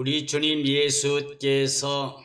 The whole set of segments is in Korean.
우리 주님 예수께서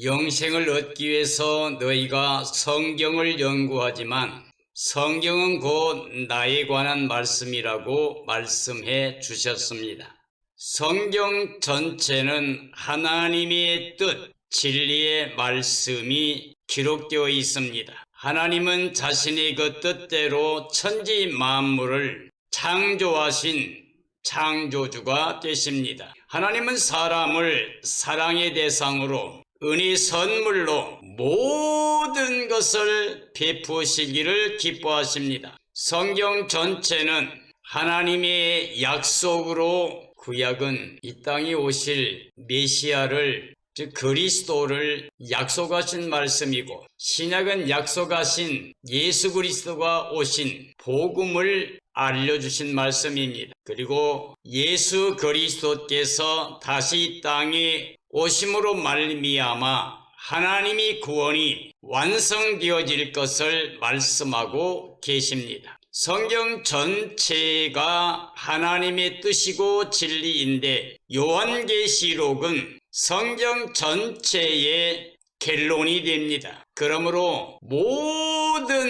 영생을 얻기 위해서 너희가 성경을 연구하지만 성경은 곧 나에 관한 말씀이라고 말씀해 주셨습니다. 성경 전체는 하나님의 뜻, 진리의 말씀이 기록되어 있습니다. 하나님은 자신의 그 뜻대로 천지 만물을 창조하신 창조주가 되십니다. 하나님은 사람을 사랑의 대상으로 은혜 선물로 모든 것을 베푸시기를 기뻐하십니다. 성경 전체는 하나님의 약속으로 구약은 이 땅에 오실 메시아를 즉 그리스도를 약속하신 말씀이고 신약은 약속하신 예수 그리스도가 오신 복음을 알려주신 말씀입니다. 그리고 예수 그리스도께서 다시 이 땅에 오심으로 말미암아 하나님의 구원이 완성되어질 것을 말씀하고 계십니다. 성경 전체가 하나님의 뜻이고 진리인데 요한계시록은 성경 전체의 결론이 됩니다. 그러므로 모든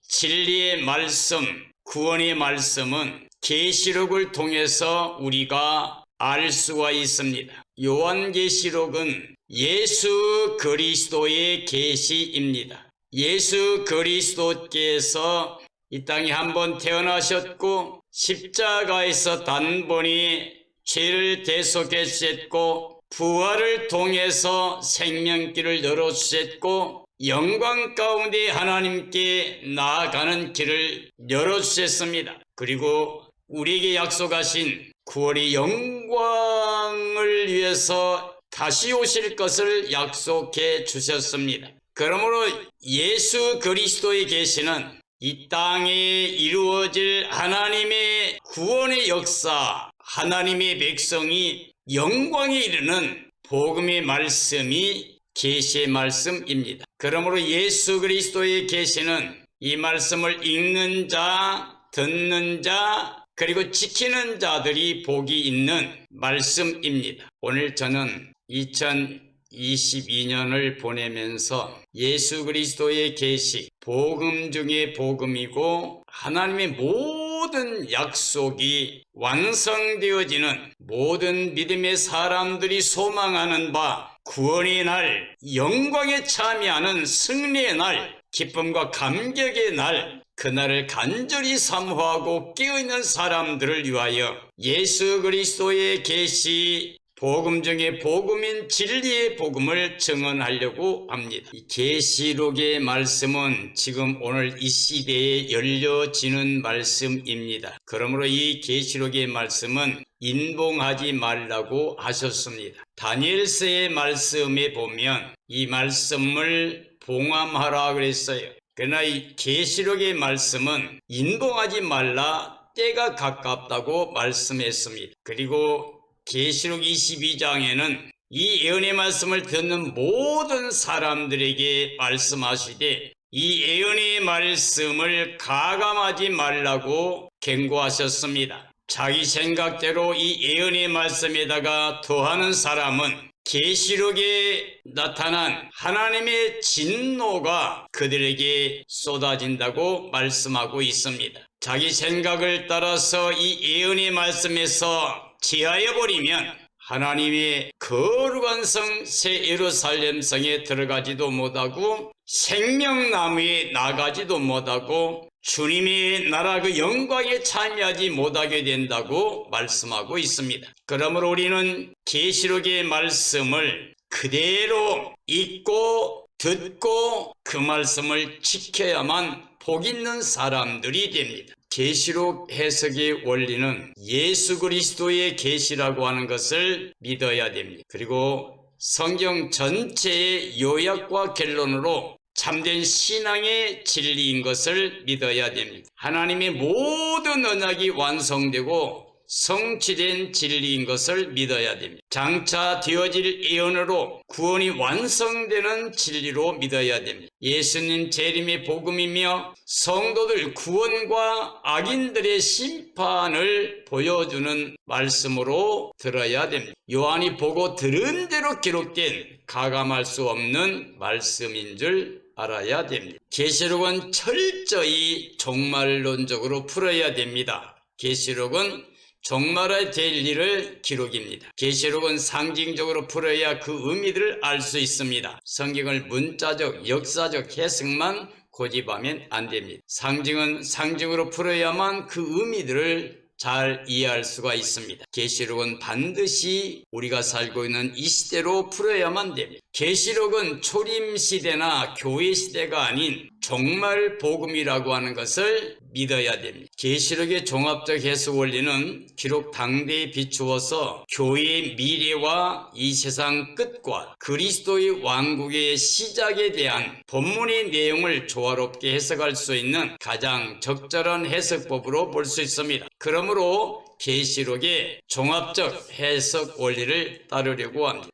진리의 말씀, 구원의 말씀은 계시록을 통해서 우리가 알 수가 있습니다. 요한계시록은 예수 그리스도의 계시입니다. 예수 그리스도께서 이 땅에 한번 태어나셨고 십자가에서 단번에 죄를 대속해 주셨고 부활을 통해서 생명길을 열어주셨고 영광 가운데 하나님께 나아가는 길을 열어주셨습니다. 그리고 우리에게 약속하신 구원의 영광을 위해서 다시 오실 것을 약속해 주셨습니다. 그러므로 예수 그리스도의 계시는 이 땅에 이루어질 하나님의 구원의 역사, 하나님의 백성이 영광에 이르는 복음의 말씀이 계시의 말씀입니다. 그러므로 예수 그리스도의 계시는 이 말씀을 읽는 자, 듣는 자, 그리고 지키는 자들이 복이 있는 말씀입니다. 오늘 저는 2022년을 보내면서 예수 그리스도의 계시, 복음 중에 복음이고 하나님의 모든 약속이 완성되어지는 모든 믿음의 사람들이 소망하는 바 구원의 날, 영광에 참여하는 승리의 날, 기쁨과 감격의 날, 그날을 간절히 사모하고 깨어있는 사람들을 위하여 예수 그리스도의 계시, 복음 중에 복음인 진리의 복음을 증언하려고 합니다. 이 계시록의 말씀은 지금 오늘 이 시대에 열려지는 말씀입니다. 그러므로 이 계시록의 말씀은 인봉하지 말라고 하셨습니다. 다니엘서의 말씀에 보면 이 말씀을 봉함하라 그랬어요. 그러나 이 계시록의 말씀은 인봉하지 말라, 때가 가깝다고 말씀했습니다. 그리고 계시록 22장에는 이 예언의 말씀을 듣는 모든 사람들에게 말씀하시되 이 예언의 말씀을 가감하지 말라고 경고하셨습니다. 자기 생각대로 이 예언의 말씀에다가 더하는 사람은 계시록에 나타난 하나님의 진노가 그들에게 쏟아진다고 말씀하고 있습니다. 자기 생각을 따라서 이 예언의 말씀에서 제하여버리면 하나님의 거룩한 성 새 예루살렘 성에 들어가지도 못하고 생명나무에 나가지도 못하고 주님의 나라 그 영광에 참여하지 못하게 된다고 말씀하고 있습니다. 그러므로 우리는 계시록의 말씀을 그대로 읽고 듣고 그 말씀을 지켜야만 복 있는 사람들이 됩니다. 계시록 해석의 원리는 예수 그리스도의 계시라고 하는 것을 믿어야 됩니다. 그리고 성경 전체의 요약과 결론으로 참된 신앙의 진리인 것을 믿어야 됩니다. 하나님의 모든 언약이 완성되고 성취된 진리인 것을 믿어야 됩니다. 장차 되어질 예언으로 구원이 완성되는 진리로 믿어야 됩니다. 예수님 재림의 복음이며 성도들 구원과 악인들의 심판을 보여주는 말씀으로 들어야 됩니다. 요한이 보고 들은 대로 기록된 가감할 수 없는 말씀인 줄 알아야 됩니다. 계시록은 철저히 종말론적으로 풀어야 됩니다. 계시록은 종말에 될 일을 기록입니다. 계시록은 상징적으로 풀어야 그 의미를 알 수 있습니다. 성경을 문자적, 역사적 해석만 고집하면 안 됩니다. 상징은 상징으로 풀어야만 그 의미들을 잘 이해할 수가 있습니다. 계시록은 반드시 우리가 살고 있는 이 시대로 풀어야만 됩니다. 계시록은 초림 시대나 교회 시대가 아닌 종말 복음이라고 하는 것을 믿어야 됩니다. 계시록의 종합적 해석 원리는 기록 당대에 비추어서 교회의 미래와 이 세상 끝과 그리스도의 왕국의 시작에 대한 본문의 내용을 조화롭게 해석할 수 있는 가장 적절한 해석법으로 볼 수 있습니다. 그러므로 계시록의 종합적 해석 원리를 따르려고 합니다.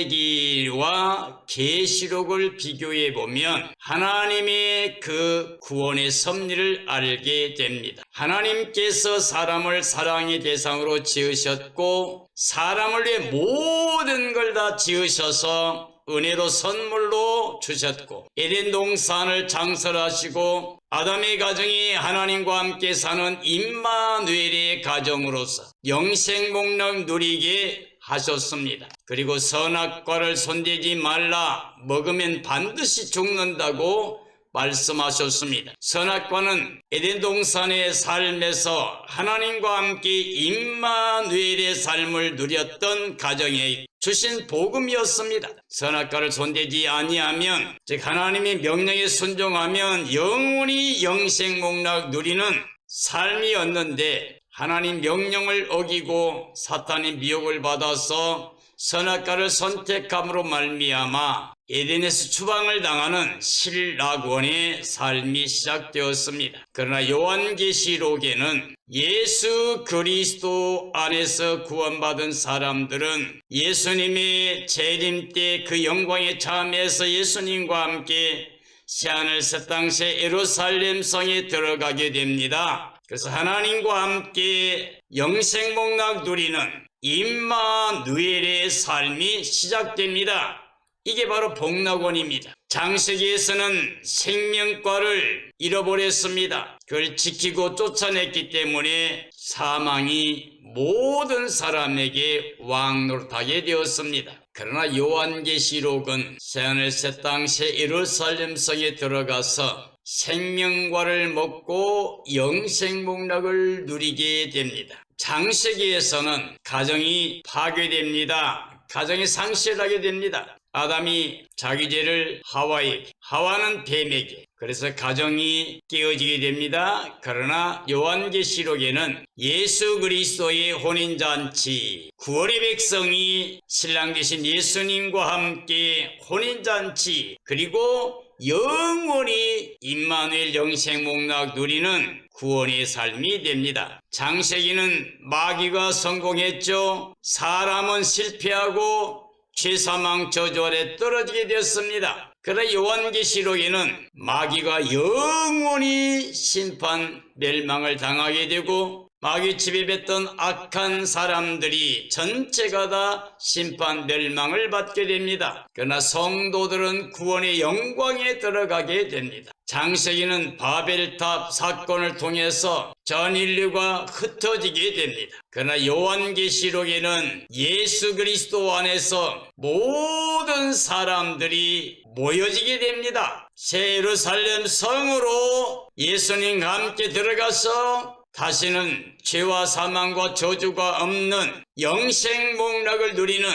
창세기와 계시록을 비교해 보면 하나님의 그 구원의 섭리를 알게 됩니다. 하나님께서 사람을 사랑의 대상으로 지으셨고 사람을 위해 모든 걸 다 지으셔서 은혜로 선물로 주셨고 에덴 동산을 창설하시고 아담의 가정이 하나님과 함께 사는 임마누엘의 가정으로서 영생복락 누리게 하셨습니다. 그리고 선악과를 손대지 말라, 먹으면 반드시 죽는다고 말씀하셨습니다. 선악과는 에덴 동산의 삶에서 하나님과 함께 임마누엘의 삶을 누렸던 가정에 주신 복음이었습니다. 선악과를 손대지 아니하면, 즉 하나님의 명령에 순종하면 영원히 영생복락 누리는 삶이었는데 하나님 명령을 어기고 사탄의 미혹을 받아서 선악과를 선택함으로 말미암아 에덴에서 추방을 당하는 실락원의 삶이 시작되었습니다. 그러나 요한계시록에는 예수 그리스도 안에서 구원받은 사람들은 예수님의 재림 때 그 영광의 참에서 예수님과 함께 새하늘 새 땅 새 예루살렘 성에 들어가게 됩니다. 그래서 하나님과 함께 영생복락 누리는 임마누엘의 삶이 시작됩니다. 이게 바로 복락원입니다. 창세기에서는 생명과를 잃어버렸습니다. 그걸 지키고 쫓아냈기 때문에 사망이 모든 사람에게 왕노릇하게 되었습니다. 그러나 요한계시록은 새하늘 새 땅 새 예루살렘 성에 들어가서 생명과를 먹고 영생복락을 누리게 됩니다. 창세기에서는 가정이 파괴됩니다. 가정이 상실하게 됩니다. 아담이 자기 죄를 하와에게, 하와는 뱀에게, 그래서 가정이 깨어지게 됩니다. 그러나 요한계시록에는 예수 그리스도의 혼인잔치, 구원의 백성이 신랑 되신 예수님과 함께 혼인잔치, 그리고 영원히 임마누엘 영생복락 누리는 구원의 삶이 됩니다. 창세기는 마귀가 성공했죠. 사람은 실패하고 죄사망 저주 아래 떨어지게 되었습니다. 그러나 요한계시록에는 마귀가 영원히 심판 멸망을 당하게 되고 마귀 지배했던 악한 사람들이 전체가 다 심판 멸망을 받게 됩니다. 그러나 성도들은 구원의 영광에 들어가게 됩니다. 창세기는 바벨탑 사건을 통해서 전 인류가 흩어지게 됩니다. 그러나 요한계시록에는 예수 그리스도 안에서 모든 사람들이 모여지게 됩니다. 새 예루살렘 성으로 예수님과 함께 들어가서 다시는 죄와 사망과 저주가 없는 영생복락을 누리는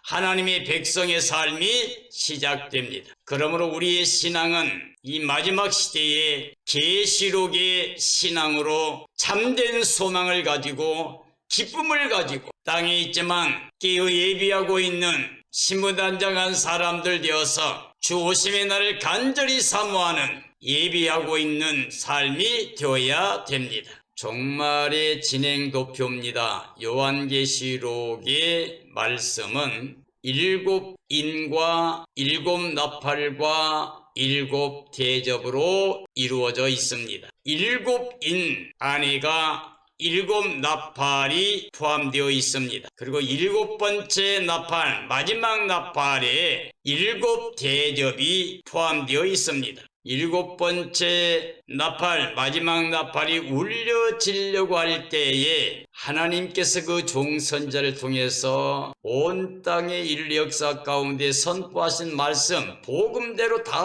하나님의 백성의 삶이 시작됩니다. 그러므로 우리의 신앙은 이 마지막 시대에 계시록의 신앙으로 참된 소망을 가지고 기쁨을 가지고 땅에 있지만 깨어 예비하고 있는 신무단장한 사람들 되어서 주 오심의 날을 간절히 사모하는 예비하고 있는 삶이 되어야 됩니다. 종말의 진행 도표입니다. 요한계시록의 말씀은 7인과 7나팔과 7대접으로 이루어져 있습니다. 7인 안에가 7나팔이 포함되어 있습니다. 그리고 7번째 나팔, 마지막 나팔에 7대접이 포함되어 있습니다. 7번째 나팔, 마지막 나팔이 울려지려고 할 때에 하나님께서 그 종선자를 통해서 온 땅의 인류 역사 가운데 선포하신 말씀, 복음대로 다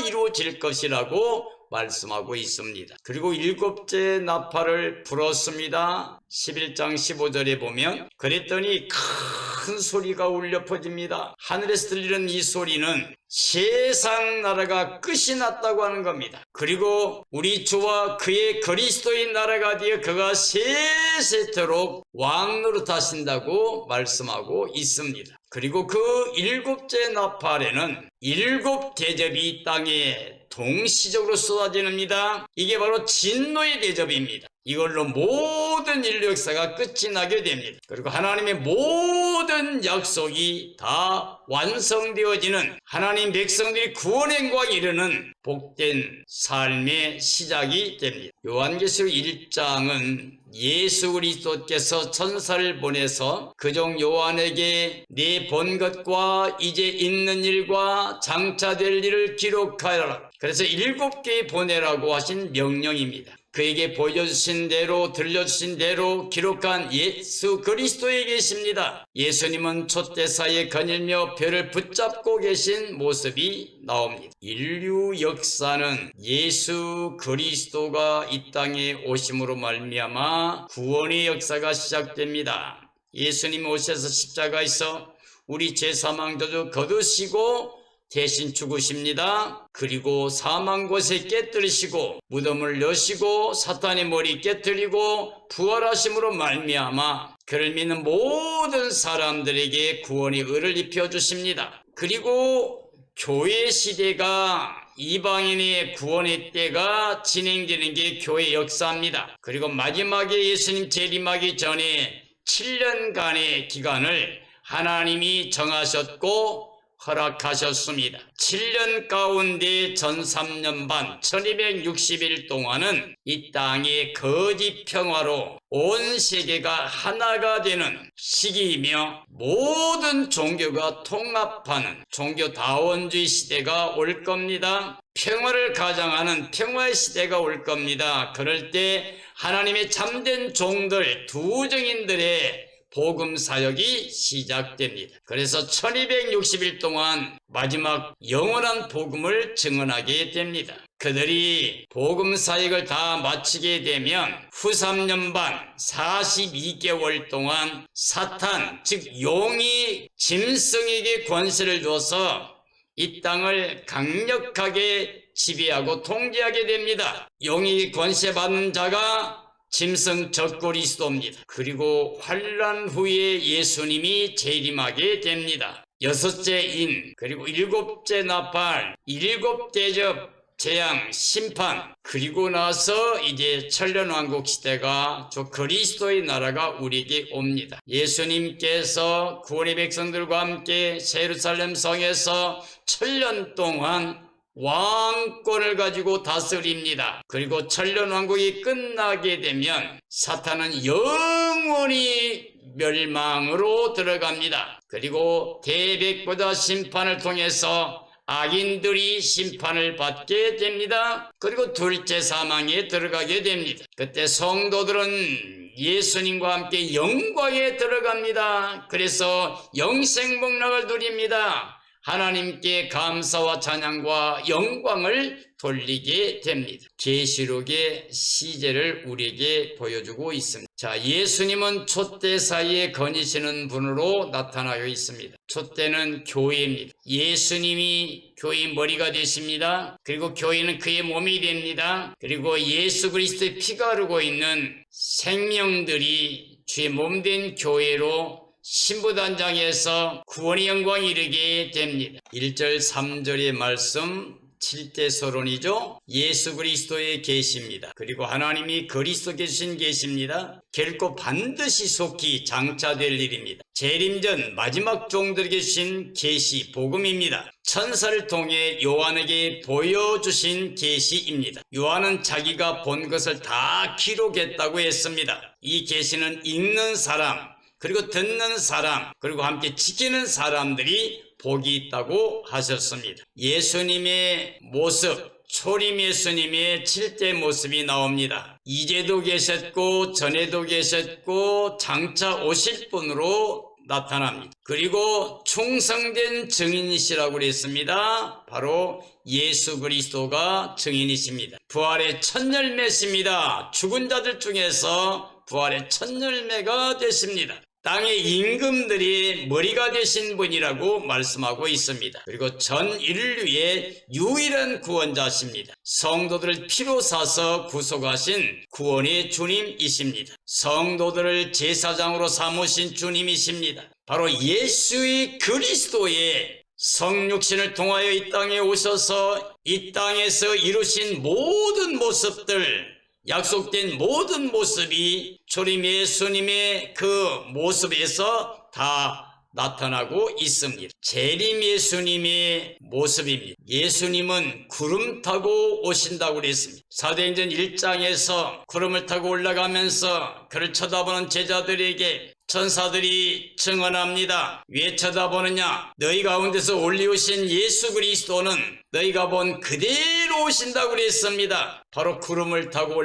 이루어질 것이라고 말씀하고 있습니다. 그리고 7째 나팔을 불었습니다. 11장 15절에 보면 그랬더니 큰 소리가 울려 퍼집니다. 하늘에서 들리는 이 소리는 세상 나라가 끝이 났다고 하는 겁니다. 그리고 우리 주와 그의 그리스도의 나라가 되어 그가 세세토록 왕노릇하신다고 말씀하고 있습니다. 그리고 그 7째 나팔에는 7대접이 땅에 동시적으로 쏟아집니다. 이게 바로 진노의 대접입니다. 이걸로 모든 인류 역사가 끝이 나게 됩니다. 그리고 하나님의 모든 약속이 다 완성되어지는 하나님 백성들이 구원의 행복에 이르는 복된 삶의 시작이 됩니다. 요한계시록 1장은 예수 그리스도께서 천사를 보내서 그종 요한에게 네 본 것과 이제 있는 일과 장차 될 일을 기록하여라. 그래서 7개 보내라고 하신 명령입니다. 그에게 보여주신 대로 들려주신 대로 기록한 예수 그리스도에 계십니다. 예수님은 촛대사에 거닐며 별을 붙잡고 계신 모습이 나옵니다. 인류 역사는 예수 그리스도가 이 땅에 오심으로 말미암아 구원의 역사가 시작됩니다. 예수님 오셔서 십자가에서 우리 죄사망 저주 거두시고 대신 죽으십니다. 그리고 사망 곳에 깨뜨리시고 무덤을 여시고 사탄의 머리 깨뜨리고 부활하심으로 말미암아 그를 믿는 모든 사람들에게 구원의 의를 입혀주십니다. 그리고 교회 시대가 이방인의 구원의 때가 진행되는 게 교회 역사입니다. 그리고 마지막에 예수님 재림하기 전에 7년간의 기간을 하나님이 정하셨고 허락하셨습니다. 7년 가운데 전 3년 반 1260일 동안은 이 땅의 거짓 평화로 온 세계가 하나가 되는 시기이며 모든 종교가 통합하는 종교다원주의 시대가 올 겁니다. 평화를 가장하는 평화의 시대가 올 겁니다. 그럴 때 하나님의 참된 종들, 두 증인들의 복음 사역이 시작됩니다. 그래서 1260일 동안 마지막 영원한 복음을 증언하게 됩니다. 그들이 복음 사역을 다 마치게 되면 후 3년 반 42개월 동안 사탄 즉 용이 짐승에게 권세를 줘서 이 땅을 강력하게 지배하고 통제하게 됩니다. 용이 권세받는 자가 짐승 적그리스도입니다. 그리고 환란 후에 예수님이 재림하게 됩니다. 6째 인 그리고 7째 나팔 7대접 재앙 심판 그리고 나서 이제 천년왕국 시대가 저 그리스도의 나라가 우리에게 옵니다. 예수님께서 구원의 백성들과 함께 예루살렘 성에서 1000년 동안 왕권을 가지고 다스립니다. 그리고 천년왕국이 끝나게 되면 사탄은 영원히 멸망으로 들어갑니다. 그리고 대백보다 심판을 통해서 악인들이 심판을 받게 됩니다. 그리고 둘째 사망에 들어가게 됩니다. 그때 성도들은 예수님과 함께 영광에 들어갑니다. 그래서 영생복락을 누립니다. 하나님께 감사와 찬양과 영광을 돌리게 됩니다. 계시록의 시제를 우리에게 보여주고 있습니다. 자, 예수님은 촛대 사이에 거니시는 분으로 나타나고 있습니다. 촛대는 교회입니다. 예수님이 교회의 머리가 되십니다. 그리고 교회는 그의 몸이 됩니다. 그리고 예수 그리스도의 피가 흐르고 있는 생명들이 주의 몸된 교회로 신부단장에서 구원의 영광이 이르게 됩니다. 1절 3절의 말씀 7대 서론이죠. 예수 그리스도의 계시입니다. 그리고 하나님이 그리스도 계신 계시입니다. 결코 반드시 속히 장차될 일입니다. 재림전 마지막 종들에게 주신 계시 복음입니다. 천사를 통해 요한에게 보여주신 계시입니다. 요한은 자기가 본 것을 다 기록했다고 했습니다. 이 계시는 읽는 사람, 그리고 듣는 사람, 그리고 함께 지키는 사람들이 복이 있다고 하셨습니다. 예수님의 모습, 초림 예수님의 7대 모습이 나옵니다. 이제도 계셨고 전에도 계셨고 장차 오실 분으로 나타납니다. 그리고 충성된 증인이시라고 그랬습니다. 바로 예수 그리스도가 증인이십니다. 부활의 첫 열매십니다. 죽은 자들 중에서 부활의 첫 열매가 되십니다. 땅의 임금들이 머리가 되신 분이라고 말씀하고 있습니다. 그리고 전 인류의 유일한 구원자십니다. 성도들을 피로 사서 구속하신 구원의 주님이십니다. 성도들을 제사장으로 삼으신 주님이십니다. 바로 예수의 그리스도의 성육신을 통하여 이 땅에 오셔서 이 땅에서 이루신 모든 모습들, 약속된 모든 모습이 초림 예수님의 그 모습에서 다 나타나고 있습니다. 재림 예수님의 모습입니다. 예수님은 구름 타고 오신다고 그랬습니다. 사도행전 1장에서 구름을 타고 올라가면서 그를 쳐다보는 제자들에게 천사들이 증언합니다. 왜 쳐다보느냐? 너희 가운데서 올리우신 예수 그리스도는 너희가 본 그대로 오신다고 그랬습니다. 바로 구름을 타고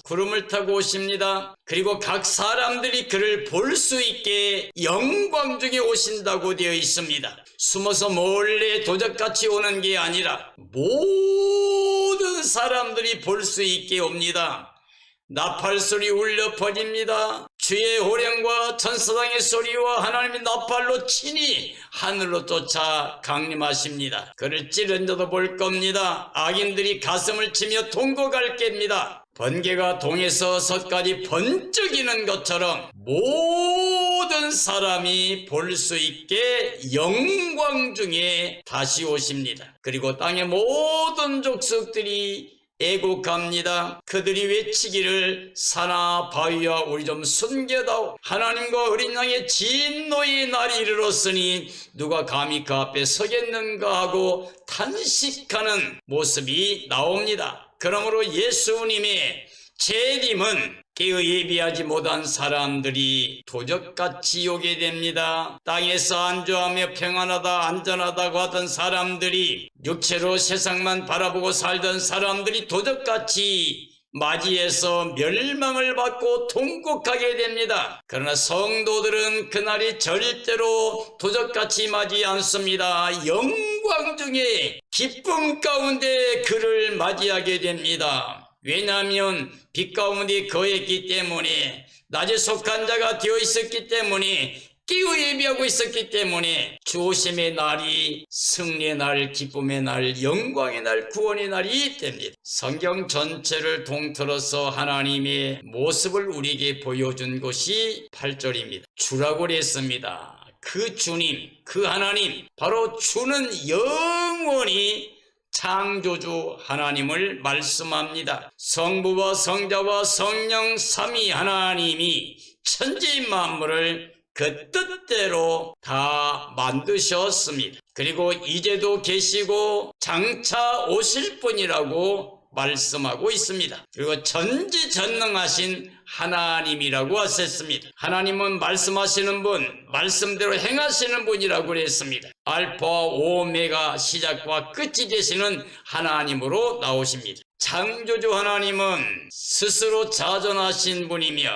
구름을 타고 오십니다. 그리고 각 사람들이 그를 볼 수 있게 영광 중에 오신다고 되어 있습니다. 숨어서 몰래 도적같이 오는 게 아니라 모든 사람들이 볼 수 있게 옵니다. 나팔소리 울려 퍼집니다. 주의 호령과 천사장의 소리와 하나님의 나팔로 친히 하늘로 쫓아 강림하십니다. 그를 찌른 자도 볼 겁니다. 악인들이 가슴을 치며 통곡할 겁니다. 번개가 동에서 서까지 번쩍이는 것처럼 모든 사람이 볼 수 있게 영광 중에 다시 오십니다. 그리고 땅의 모든 족속들이 애곡합니다. 그들이 외치기를 산하 바위와 우리 좀 숨겨다오. 하나님과 어린 양의 진노의 날이 이르렀으니 누가 감히 그 앞에 서겠는가 하고 탄식하는 모습이 나옵니다. 그러므로 예수님의 재림은 깨어 예비하지 못한 사람들이 도적같이 오게 됩니다. 땅에서 안주하며 평안하다 안전하다고 하던 사람들이, 육체로 세상만 바라보고 살던 사람들이 도적같이 맞이해서 멸망을 받고 통곡하게 됩니다. 그러나 성도들은 그날이 절대로 도적같이 맞이 않습니다. 영광 중에 기쁨 가운데 그를 맞이하게 됩니다. 왜냐하면 빛 가운데 거했기 때문에, 낮에 속한 자가 되어 있었기 때문에, 깨어 예비하고 있었기 때문에 주 오심의 날이 승리의 날, 기쁨의 날, 영광의 날, 구원의 날이 됩니다. 성경 전체를 통틀어서 하나님의 모습을 우리에게 보여준 것이 8절입니다. 주라고 그랬습니다. 그 주님, 그 하나님, 바로 주는 영원히 창조주 하나님을 말씀합니다. 성부와 성자와 성령 삼위 하나님이 천지 만물을 그 뜻대로 다 만드셨습니다. 그리고 이제도 계시고 장차 오실 분이라고 말씀하고 있습니다. 그리고 전지전능하신 하나님이라고 하셨습니다. 하나님은 말씀하시는 분, 말씀대로 행하시는 분이라고 그랬습니다. 알파와 오메가, 시작과 끝이 되시는 하나님으로 나오십니다. 창조주 하나님은 스스로 자존하신 분이며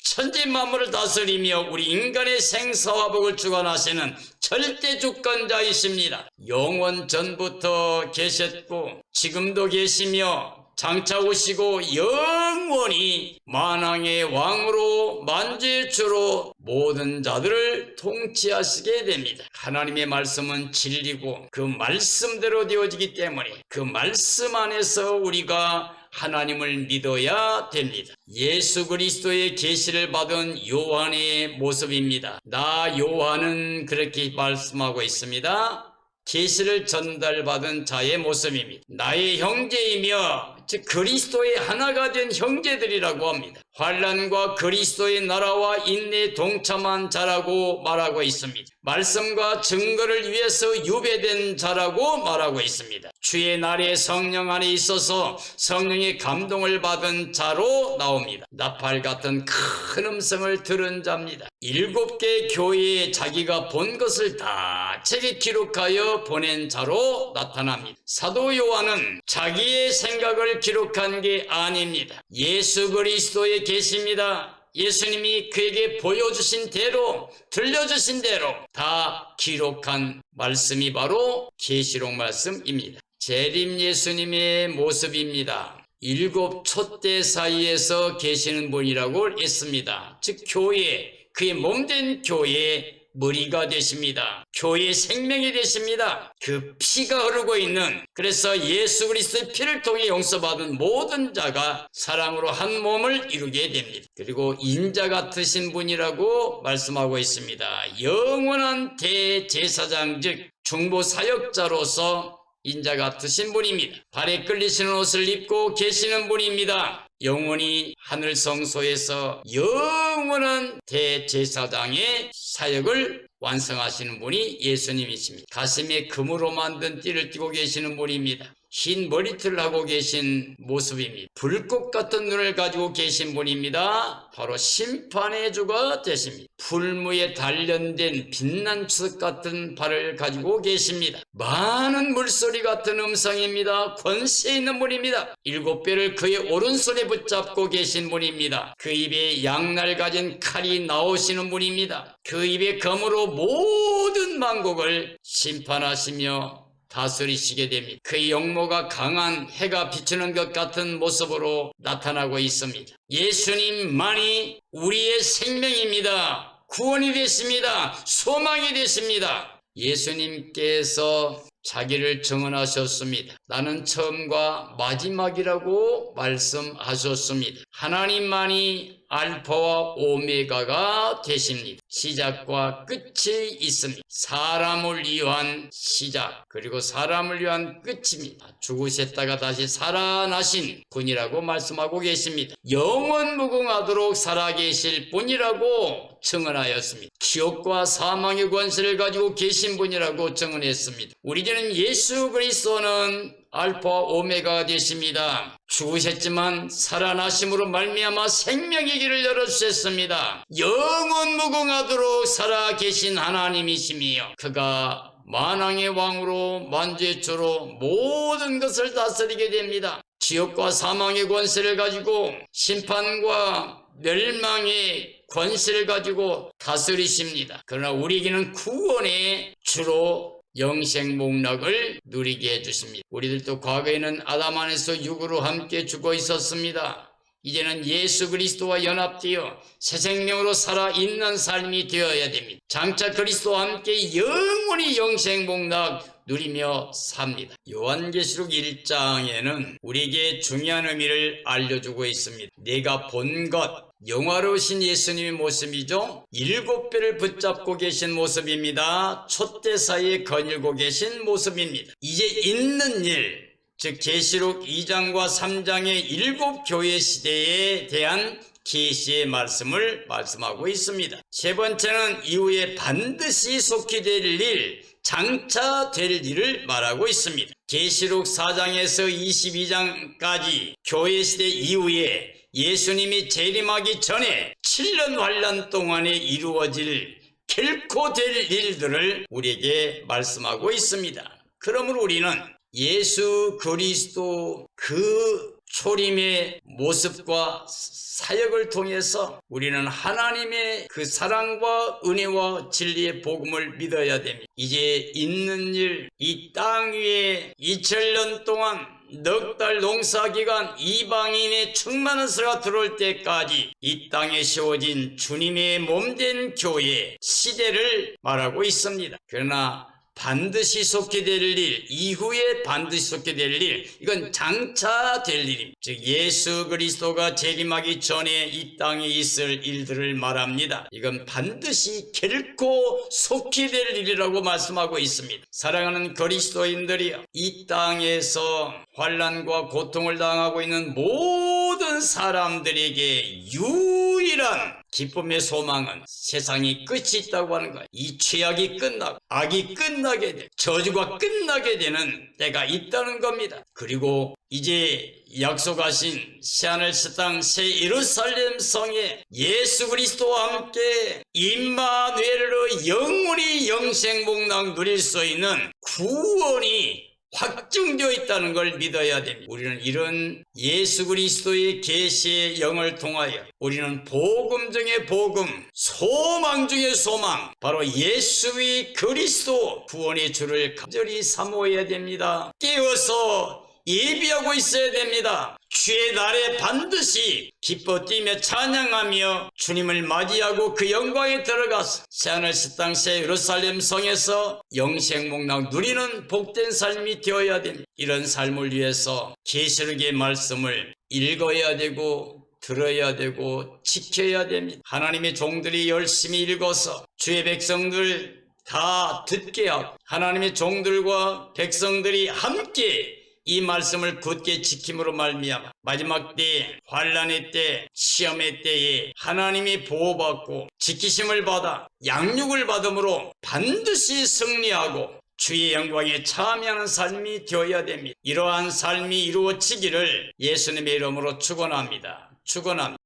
천지 만물을 다스리며 우리 인간의 생사와 복을 주관하시는 절대 주권자이십니다. 영원 전부터 계셨고 지금도 계시며 장차 오시고 영원히 만왕의 왕으로 만주의 주로 모든 자들을 통치하시게 됩니다. 하나님의 말씀은 진리고 그 말씀대로 되어지기 때문에 그 말씀 안에서 우리가 하나님을 믿어야 됩니다. 예수 그리스도의 계시를 받은 요한의 모습입니다. 나 요한은 그렇게 말씀하고 있습니다. 계시를 전달받은 자의 모습입니다. 나의 형제이며 즉 그리스도의 하나가 된 형제들이라고 합니다. 환난과 그리스도의 나라와 인내에 동참한 자라고 말하고 있습니다. 말씀과 증거를 위해서 유배된 자라고 말하고 있습니다. 주의 날에 성령 안에 있어서 성령의 감동을 받은 자로 나옵니다. 나팔 같은 큰 음성을 들은 자입니다. 7개 교회에 자기가 본 것을 다 책에 기록하여 보낸 자로 나타납니다. 사도 요한은 자기의 생각을 기록한 게 아닙니다. 예수 그리스도의 계시입니다. 예수님이 그에게 보여주신 대로, 들려주신 대로 다 기록한 말씀이 바로 계시록 말씀입니다. 재림 예수님의 모습입니다. 7 촛대 사이에서 계시는 분이라고 했습니다. 즉 교회, 그의 몸된 교회의 머리가 되십니다. 교회의 생명이 되십니다. 그 피가 흐르고 있는, 그래서 예수 그리스도의 피를 통해 용서받은 모든 자가 사랑으로 한 몸을 이루게 됩니다. 그리고 인자 같으신 분이라고 말씀하고 있습니다. 영원한 대제사장 즉 중보 사역자로서 인자 같으신 분입니다. 발에 끌리시는 옷을 입고 계시는 분입니다. 영원히 하늘 성소에서 영원한 대제사장의 사역을 완성하시는 분이 예수님이십니다. 가슴에 금으로 만든 띠를 띠고 계시는 분입니다. 흰 머리털을 하고 계신 모습입니다. 불꽃 같은 눈을 가지고 계신 분입니다. 바로 심판의 주가 되십니다. 풀무에 단련된 빛난 추석 같은 발을 가지고 계십니다. 많은 물소리 같은 음성입니다. 권세 있는 분입니다. 7배를 그의 오른손에 붙잡고 계신 분입니다. 그 입에 양날 가진 칼이 나오시는 분입니다. 그 입에 검으로 모든 만국을 심판하시며 다스리시게 됩니다. 그의 용모가 강한 해가 비추는 것 같은 모습으로 나타나고 있습니다. 예수님만이 우리의 생명입니다. 구원이 됐습니다. 소망이 됐습니다. 예수님께서 자기를 증언하셨습니다. 나는 처음과 마지막이라고 말씀하셨습니다. 하나님만이 알파와 오메가가 되십니다. 시작과 끝이 있습니다. 사람을 위한 시작 그리고 사람을 위한 끝입니다. 죽으셨다가 다시 살아나신 분이라고 말씀하고 계십니다. 영원무궁하도록 살아계실 분이라고 증언하였습니다. 지옥과 사망의 권세를 가지고 계신 분이라고 증언했습니다. 우리는 예수 그리스도는 알파와 오메가가 되십니다. 죽으셨지만 살아나심으로 말미암아 생명의 길을 열어주셨습니다. 영원무궁하도록 살아계신 하나님이시며 그가 만왕의 왕으로 만주의 주로 모든 것을 다스리게 됩니다. 지옥과 사망의 권세를 가지고 심판과 멸망의 권세를 가지고 다스리십니다. 그러나 우리에게는 구원의 주로 영생복락을 누리게 해주십니다. 우리들도 과거에는 아담 안에서 육으로 함께 죽어 있었습니다. 이제는 예수 그리스도와 연합되어 새 생명으로 살아있는 삶이 되어야 됩니다. 장차 그리스도와 함께 영원히 영생복락 누리며 삽니다. 요한계시록 1장에는 우리에게 중요한 의미를 알려주고 있습니다. 내가 본 것, 영화로우신 예수님의 모습이죠. 7배를 붙잡고 계신 모습입니다. 촛대 사이에 거닐고 계신 모습입니다. 이제 있는 일, 즉 계시록 2장과 3장의 7교회 시대에 대한 계시의 말씀을 말씀하고 있습니다. 세 번째는 이후에 반드시 속히 될 일, 장차 될 일을 말하고 있습니다. 계시록 4장에서 22장까지 교회 시대 이후에 예수님이 재림하기 전에 7년 환난 동안에 이루어질 결코 될 일들을 우리에게 말씀하고 있습니다. 그러므로 우리는 예수 그리스도 그 초림의 모습과 사역을 통해서 우리는 하나님의 그 사랑과 은혜와 진리의 복음을 믿어야 됩니다. 이제 있는 일, 이 땅 위에 2000년 동안 넉 달 농사기간 이방인의 충만한 수가 들어올 때까지 이 땅에 세워진 주님의 몸된 교회 시대를 말하고 있습니다. 그러나 반드시 속게 될 일, 이후에 반드시 속게 될 일, 이건 장차 될 일입니다. 즉 예수 그리스도가 재림하기 전에 이 땅에 있을 일들을 말합니다. 이건 반드시 결코 속게 될 일이라고 말씀하고 있습니다. 사랑하는 그리스도인들이여, 이 땅에서 환난과 고통을 당하고 있는 모든 사람들에게 유일한 기쁨의 소망은 세상이 끝이 있다고 하는 거예요. 이 죄악이 끝나고 악이 끝나게 돼, 저주가 끝나게 되는 때가 있다는 겁니다. 그리고 이제 약속하신 새하늘 새 땅 새 예루살렘 성에 예수 그리스도와 함께 임마누엘로 영원히 영생복락 누릴 수 있는 구원이 확정되어 있다는 걸 믿어야 됩니다. 우리는 이런 예수 그리스도의 계시의 영을 통하여 우리는 복음 중에 복음, 소망 중에 소망, 바로 예수의 그리스도 구원의 주를 간절히 사모해야 됩니다. 깨어서 예비하고 있어야 됩니다. 주의 날에 반드시 기뻐 뛰며 찬양하며 주님을 맞이하고 그 영광에 들어가서 새하늘 새 땅 새 예루살렘 성에서 영생복락 누리는 복된 삶이 되어야 됩니다. 이런 삶을 위해서 계시록의 말씀을 읽어야 되고 들어야 되고 지켜야 됩니다. 하나님의 종들이 열심히 읽어서 주의 백성들 다 듣게 하고 하나님의 종들과 백성들이 함께 이 말씀을 굳게 지킴으로 말미암아 마지막 때에, 환난의 때, 시험의 때에 하나님이 보호받고 지키심을 받아 양육을 받음으로 반드시 승리하고 주의 영광에 참여하는 삶이 되어야 됩니다. 이러한 삶이 이루어지기를 예수님의 이름으로 축원합니다. 축원합니다.